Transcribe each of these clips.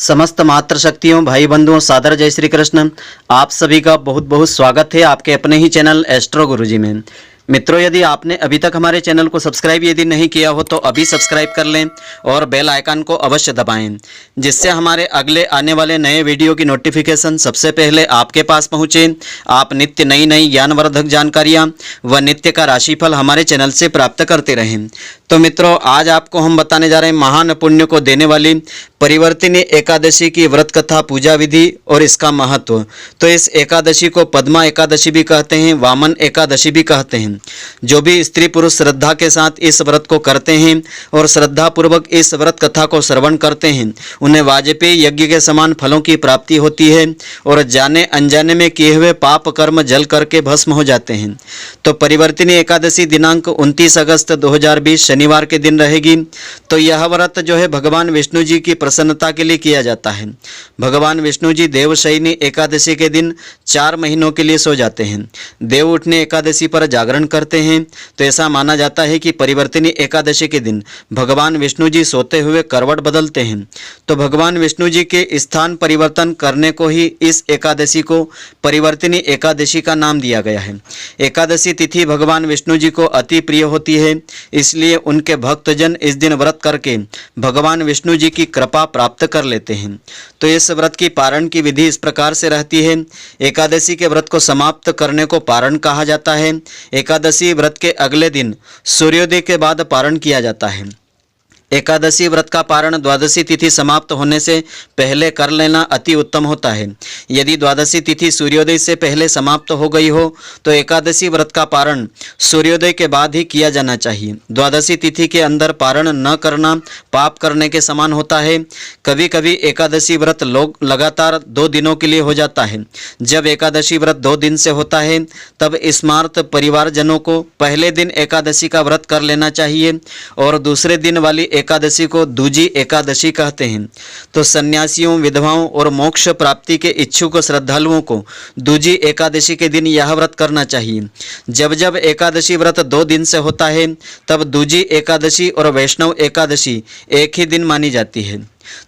समस्त मातृशक्तियों भाई बंधुओं सादर जय श्री कृष्ण। आप सभी का बहुत बहुत स्वागत है आपके अपने ही चैनल एस्ट्रो गुरुजी में। मित्रों, यदि आपने अभी तक हमारे चैनल को सब्सक्राइब यदि नहीं किया हो तो अभी सब्सक्राइब कर लें और बेल आइकन को अवश्य दबाएं, जिससे हमारे अगले आने वाले नए वीडियो की नोटिफिकेशन सबसे पहले आपके पास पहुंचे। आप नित्य नई नई ज्ञानवर्धक जानकारियां व नित्य का राशिफल हमारे चैनल से प्राप्त करते रहें। तो मित्रों, आज आपको हम बताने जा रहे हैं महान पुण्य को देने वाली परिवर्तिनी एकादशी की व्रत कथा, पूजा विधि और इसका महत्व। तो इस एकादशी को पद्मा एकादशी भी कहते हैं, वामन एकादशी भी कहते हैं। जो भी स्त्री पुरुष श्रद्धा के साथ इस व्रत को करते हैं और श्रद्धा पूर्वक इस व्रत कथा को श्रवण करते हैं, उन्हें वाजपेयी यज्ञ के समान फलों की प्राप्ति होती है और जाने अनजाने में किए हुए पाप कर्म जल करके भस्म हो जाते हैं। तो परिवर्तिनी एकादशी दिनांक 29 अगस्त 2020 शनिवार के दिन रहेगी। तो यह व्रत जो है भगवान विष्णु जी की प्रसन्नता के लिए किया जाता है। भगवान विष्णु जी देवशयनी एकादशी के दिन 4 महीनों के लिए सो जाते हैं। देव उठने एकादशी पर जागरण करते हैं। तो ऐसा माना जाता है कि परिवर्तिनी एकादशी के दिन भगवान विष्णु जी सोते हुए करवट बदलते हैं। तो भगवान विष्णु जी के स्थान परिवर्तन करने को ही इस एकादशी को परिवर्तिनी एकादशी का नाम दिया गया है। एकादशी तिथि भगवान विष्णु जी को अति प्रिय होती है, इसलिए उनके भक्तजन इस दिन व्रत करके भगवान विष्णु जी की कृपा प्राप्त कर लेते हैं। तो इस व्रत की पारण की विधि इस प्रकार से रहती है। एकादशी के व्रत को समाप्त करने को पारण कहा जाता है। एकादशी व्रत के अगले दिन सूर्योदय के बाद पारण किया जाता है। एकादशी व्रत का पारण द्वादशी तिथि समाप्त होने से पहले कर लेना अति उत्तम होता है। यदि द्वादशी तिथि सूर्योदय से पहले समाप्त हो गई हो तो एकादशी व्रत का पारण सूर्योदय के बाद ही किया जाना चाहिए। द्वादशी तिथि के अंदर पारण न करना पाप करने के समान होता है। कभी कभी एकादशी व्रत लोग लगातार 2 दिनों के लिए हो जाता है। जब एकादशी व्रत 2 दिन से होता है तब स्मार्त परिवारजनों को पहले दिन एकादशी का व्रत कर लेना चाहिए और दूसरे दिन वाली एकादशी को दूजी एकादशी कहते हैं। तो सन्यासियों, विधवाओं और मोक्ष प्राप्ति के इच्छुक श्रद्धालुओं को दूजी एकादशी के दिन यह व्रत करना चाहिए। जब जब एकादशी व्रत 2 दिन से होता है तब दूजी एकादशी और वैष्णव एकादशी एक ही दिन मानी जाती है।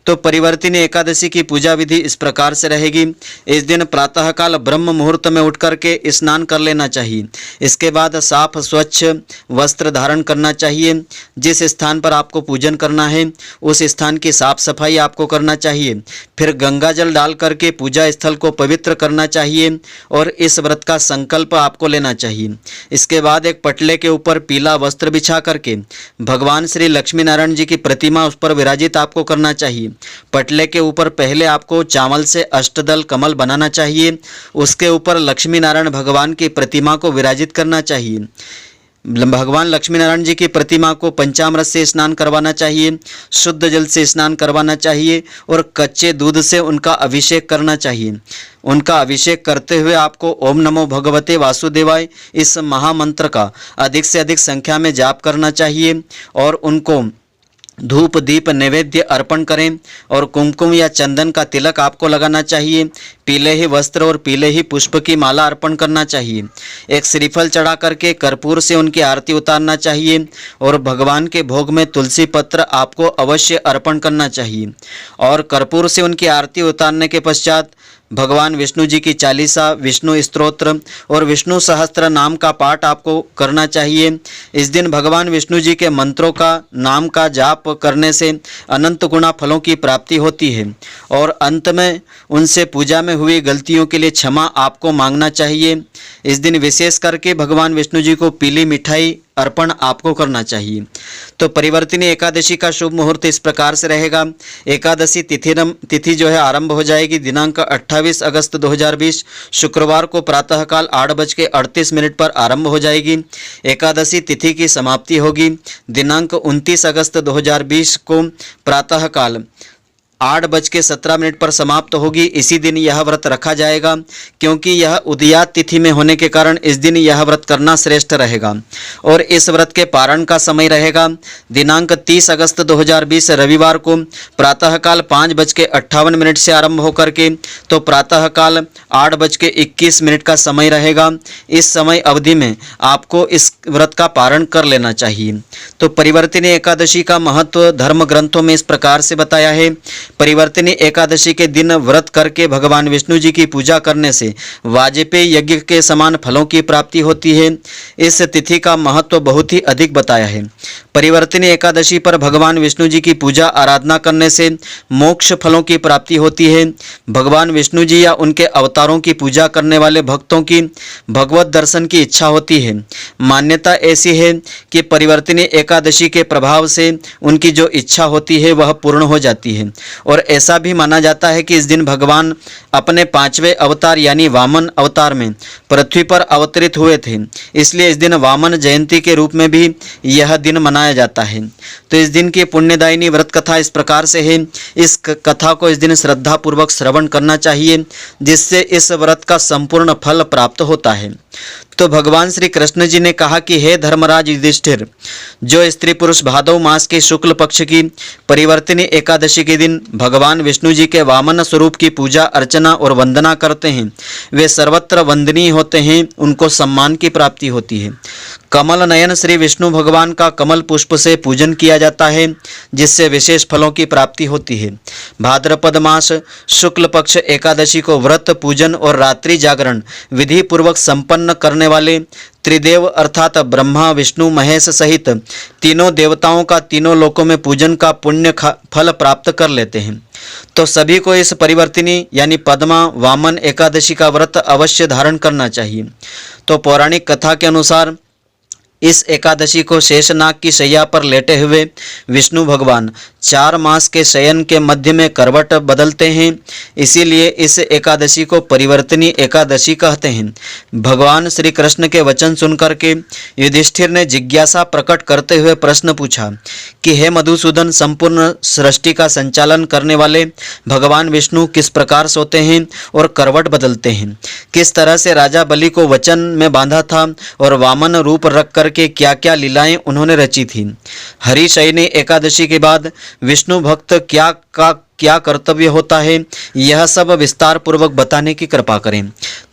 तो परिवर्तिनी एकादशी की पूजा विधि इस प्रकार से रहेगी। इस दिन प्रातःकाल ब्रह्म मुहूर्त में उठ करके स्नान कर लेना चाहिए। इसके बाद साफ स्वच्छ वस्त्र धारण करना चाहिए। जिस स्थान पर आपको पूजन करना है उस स्थान की साफ सफाई आपको करना चाहिए। फिर गंगा जल डाल करके पूजा स्थल को पवित्र करना चाहिए और इस व्रत का संकल्प आपको लेना चाहिए। इसके बाद एक पटले के ऊपर पीला वस्त्र बिछा करके भगवान श्री लक्ष्मी नारायण जी की प्रतिमा उस पर विराजित आपको करना चाहिए। पटले के ऊपर पहले आपको चावल से अष्टदल कमल बनाना चाहिए। उसके ऊपर लक्ष्मी नारायण भगवान की प्रतिमा को विराजित करना चाहिए। भगवान लक्ष्मी नारायण जी की प्रतिमा को पंचामृत से स्नान करवाना चाहिए, शुद्ध जल से स्नान करवाना चाहिए और कच्चे दूध से उनका अभिषेक करना चाहिए। उनका अभिषेक करते हुए आपको ओम नमो भगवते वासुदेवाय इस महामंत्र का अधिक से अधिक संख्या में जाप करना चाहिए और उनको धूप दीप नैवेद्य अर्पण करें और कुमकुम या चंदन का तिलक आपको लगाना चाहिए। पीले ही वस्त्र और पीले ही पुष्प की माला अर्पण करना चाहिए। एक श्रीफल चढ़ा करके कर्पूर से उनकी आरती उतारना चाहिए और भगवान के भोग में तुलसी पत्र आपको अवश्य अर्पण करना चाहिए। और कर्पूर से उनकी आरती उतारने के पश्चात भगवान विष्णु जी की चालीसा, विष्णु स्तोत्र और विष्णु सहस्त्र नाम का पाठ आपको करना चाहिए। इस दिन भगवान विष्णु जी के मंत्रों का नाम का जाप करने से अनंत गुना फलों की प्राप्ति होती है और अंत में उनसे पूजा में हुई गलतियों के लिए क्षमा आपको मांगना चाहिए। इस दिन विशेष करके भगवान विष्णु जी को पीली मिठाई अर्पण आपको करना चाहिए। तो परिवर्तिनी एकादशी का शुभ मुहूर्त इस प्रकार से रहेगा। एकादशी तिथि जो है आरंभ हो जाएगी दिनांक 28 अगस्त 2020 शुक्रवार को प्रातःकाल 8:38 पर आरंभ हो जाएगी। एकादशी तिथि की समाप्ति होगी दिनांक 29 अगस्त 2020 को प्रातःकाल 8:17 पर समाप्त होगी। इसी दिन यह व्रत रखा जाएगा क्योंकि यह उदयात तिथि में होने के कारण इस दिन यह व्रत करना श्रेष्ठ रहेगा। और इस व्रत के पारण का समय रहेगा दिनांक 30 अगस्त 2020 रविवार को प्रातःकाल 5:58 से आरंभ होकर के तो प्रातःकाल 8:21 का समय रहेगा। इस समय अवधि में आपको इस व्रत का पारण कर लेना चाहिए। तो परिवर्तिनी एकादशी का महत्व धर्म ग्रंथों में इस प्रकार से बताया है। परिवर्तिनी एकादशी के दिन व्रत करके भगवान विष्णु जी की पूजा करने से वाजपेयी यज्ञ के समान फलों की प्राप्ति होती है। इस तिथि का महत्व बहुत ही अधिक बताया है। परिवर्तिनी एकादशी पर भगवान विष्णु जी की पूजा आराधना करने से मोक्ष फलों की प्राप्ति होती है। भगवान विष्णु जी या उनके अवतारों की पूजा करने वाले भक्तों की भगवत दर्शन की इच्छा होती है। मान्यता ऐसी है कि परिवर्तिनी एकादशी के प्रभाव से उनकी जो इच्छा होती है वह पूर्ण हो जाती है। और ऐसा भी माना जाता है कि इस दिन भगवान अपने 5वें अवतार यानी वामन अवतार में पृथ्वी पर अवतरित हुए थे, इसलिए इस दिन वामन जयंती के रूप में भी यह दिन मनाया जाता है। तो इस दिन की पुण्यदायिनी व्रत कथा इस प्रकार से है। इस कथा को इस दिन श्रद्धा पूर्वक श्रवण करना चाहिए, जिससे इस व्रत का संपूर्ण फल प्राप्त होता है। तो भगवान श्री कृष्ण जी ने कहा कि हे धर्मराज युधिष्ठिर, जो स्त्री पुरुष भादव मास के शुक्ल पक्ष की परिवर्तिनी एकादशी के दिन भगवान विष्णु जी के वामन स्वरूप की पूजा अर्चना और वंदना करते हैं, वे सर्वत्र वंदनीय होते हैं, उनको सम्मान की प्राप्ति होती है। कमल नयन श्री विष्णु भगवान का कमल पुष्प से पूजन किया जाता है, जिससे विशेष फलों की प्राप्ति होती है। भाद्रपद मास शुक्ल पक्ष एकादशी को व्रत पूजन और रात्रि जागरण विधि पूर्वक संपन्न करने वाले त्रिदेव अर्थात ब्रह्मा विष्णु महेश सहित तीनों देवताओं का तीनों लोकों में पूजन का पुण्य फल प्राप्त कर लेते हैं। तो सभी को इस परिवर्तिनी यानी पद्मा वामन एकादशी का व्रत अवश्य धारण करना चाहिए। तो पौराणिक कथा के अनुसार इस एकादशी को शेषनाग की शैया पर लेटे हुए विष्णु भगवान 4 मास के शयन के मध्य में करवट बदलते हैं, इसीलिए इस एकादशी को परिवर्तिनी एकादशी कहते हैं। भगवान श्री कृष्ण के वचन सुनकर के युधिष्ठिर ने जिज्ञासा प्रकट करते हुए प्रश्न पूछा कि हे मधुसूदन, संपूर्ण सृष्टि का संचालन करने वाले भगवान विष्णु किस प्रकार सोते हैं और करवट बदलते हैं? किस तरह से राजा बलि को वचन में बांधा था और वामन रूप रख कर के क्या क्या लीलाएं उन्होंने रची थी? हरिशयनी एकादशी के बाद विष्णु भक्त क्या कर्तव्य होता है, यह सब विस्तार पूर्वक बताने की कृपा करें।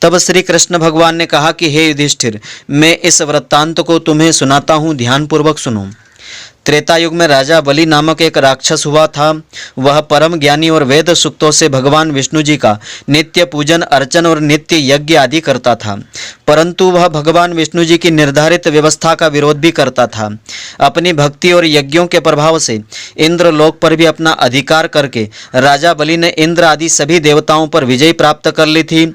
तब श्री कृष्ण भगवान ने कहा कि हे युधिष्ठिर, मैं इस वृत्तांत को तुम्हें सुनाता हूँ, ध्यान पूर्वक सुनो। त्रेता युग में राजा बलि नामक एक राक्षस हुआ था। वह परम ज्ञानी और वेद सूक्तों से भगवान विष्णु जी का नित्य पूजन अर्चन और नित्य यज्ञ आदि करता था, परंतु वह भगवान विष्णु जी की निर्धारित व्यवस्था का विरोध भी करता था। अपनी भक्ति और यज्ञों के प्रभाव से इंद्र लोक पर भी अपना अधिकार करके राजा बलि ने इंद्र आदि सभी देवताओं पर विजय प्राप्त कर ली थी।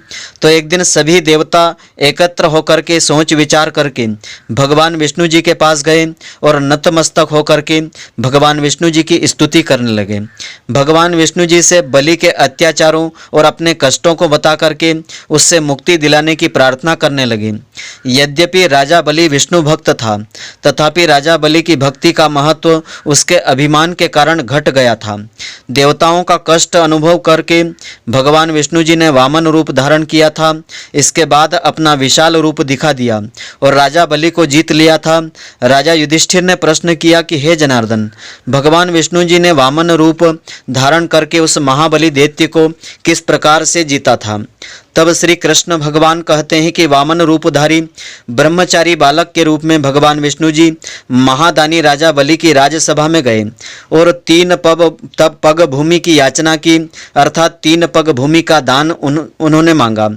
तो एक दिन सभी देवता एकत्र होकर के सोच विचार करके भगवान विष्णु जी के पास गए और नतमस्तक होकर के भगवान विष्णु जी की स्तुति करने लगे। भगवान विष्णु जी से बलि के अत्याचारों और अपने कष्टों को बता करके उससे मुक्ति दिलाने की प्रार्थना करने लगे। यद्यपि राजा बलि विष्णु भक्त था, तथापि राजा बलि की भक्ति का महत्व उसके अभिमान के कारण घट गया था। देवताओं का कष्ट अनुभव करके भगवान विष्णु जी ने वामन रूप धारण किया था। इसके बाद अपना विशाल रूप दिखा दिया और राजा बलि को जीत लिया था। राजा युधिष्ठिर ने प्रश्न किया कि हे जनार्दन, भगवान विष्णु जी ने वामन रूप धारण करके उस महाबली दैत्य को किस प्रकार से जीता था? तब श्री कृष्ण भगवान कहते हैं कि वामन रूपधारी ब्रह्मचारी बालक के रूप में भगवान विष्णु जी महादानी राजा बलि की राजसभा में गए और 3 पग भूमि की याचना की, अर्थात 3 पग भूमि का दान उन्होंने मांगा।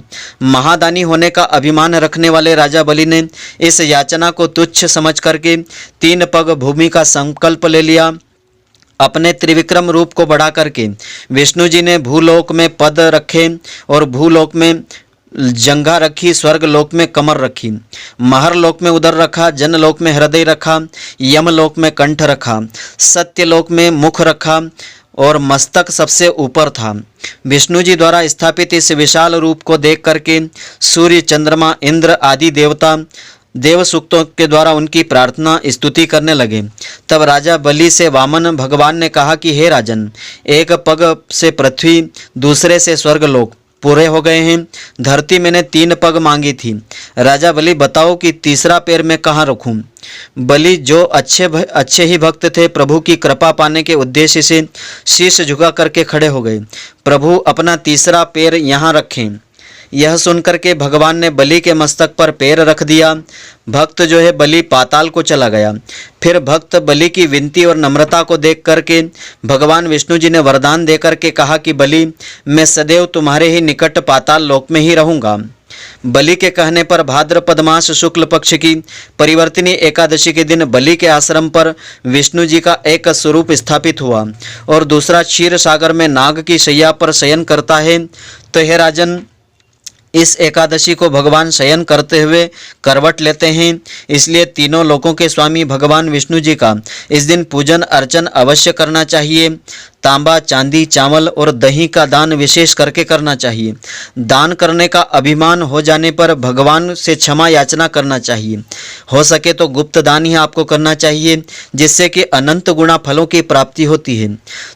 महादानी होने का अभिमान रखने वाले राजा बलि ने इस याचना को तुच्छ समझ करके 3 पग भूमि का संकल्प ले लिया। अपने त्रिविक्रम रूप को बढ़ा करके विष्णु जी ने भूलोक में पद रखे और भूलोक में जंघा रखी, स्वर्ग लोक में कमर रखी, महर लोक में उदर रखा, जनलोक में हृदय रखा, यमलोक में कंठ रखा, सत्यलोक में मुख रखा और मस्तक सबसे ऊपर था। विष्णु जी द्वारा स्थापित इस विशाल रूप को देख करके सूर्य, चंद्रमा, इंद्र आदि देवता देव सूक्तों के द्वारा उनकी प्रार्थना स्तुति करने लगे। तब राजा बलि से वामन भगवान ने कहा कि हे राजन, एक पग से पृथ्वी, दूसरे से स्वर्गलोक पूरे हो गए हैं। धरती मैंने 3 पग मांगी थी। राजा बलि बताओ कि तीसरा पैर मैं कहाँ रखूं? बलि जो अच्छे ही भक्त थे, प्रभु की कृपा पाने के उद्देश्य से शीश झुका करके खड़े हो गए। प्रभु अपना तीसरा पैर यहाँ रखें। यह सुनकर के भगवान ने बलि के मस्तक पर पैर रख दिया। भक्त जो है बलि पाताल को चला गया। फिर भक्त बलि की विनती और नम्रता को देख करके भगवान विष्णु जी ने वरदान दे करके कहा कि बलि, मैं सदैव तुम्हारे ही निकट पाताल लोक में ही रहूँगा। बलि के कहने पर भाद्रपद मास शुक्ल पक्ष की परिवर्तिनी एकादशी के दिन बलि के आश्रम पर विष्णु जी का एक स्वरूप स्थापित हुआ और दूसरा क्षीर सागर में नाग की शैया पर शयन करता है। तो हे राजन, इस एकादशी को भगवान शयन करते हुए करवट लेते हैं, इसलिए तीनों लोकों के स्वामी भगवान विष्णु जी का इस दिन पूजन अर्चन अवश्य करना चाहिए। तांबा, चांदी, चावल और दही का दान विशेष करके करना चाहिए। दान करने का अभिमान हो जाने पर भगवान से क्षमा याचना करना चाहिए। हो सके तो गुप्त दान ही आपको करना चाहिए, जिससे कि अनंत गुणा फलों की प्राप्ति होती है।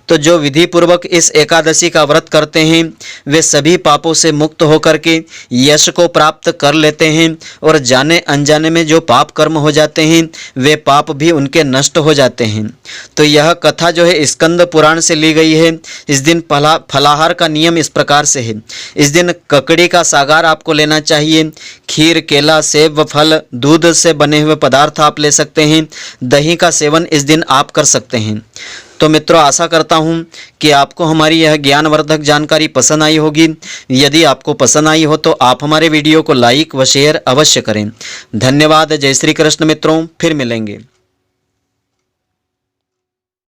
तो जो विधि पूर्वक इस एकादशी का व्रत करते हैं वे सभी पापों से मुक्त होकर के यश को प्राप्त कर लेते हैं और जाने अनजाने में जो पाप कर्म हो जाते हैं वे पाप भी उनके नष्ट हो जाते हैं। तो यह कथा जो है स्कंद पुराण से ली गई है। इस दिन फलाहार का नियम इस प्रकार से है। इस दिन ककड़ी का सागार आपको लेना चाहिए। खीर, केला, सेब व फल, दूध से बने हुए पदार्थ आप ले सकते हैं। दही का सेवन इस दिन आप कर सकते हैं। तो मित्रों, आशा करता हूं कि आपको हमारी यह ज्ञानवर्धक जानकारी पसंद आई होगी। यदि आपको पसंद आई हो तो आप हमारे वीडियो को लाइक व शेयर अवश्य करें। धन्यवाद। जय श्री कृष्ण मित्रों, फिर मिलेंगे।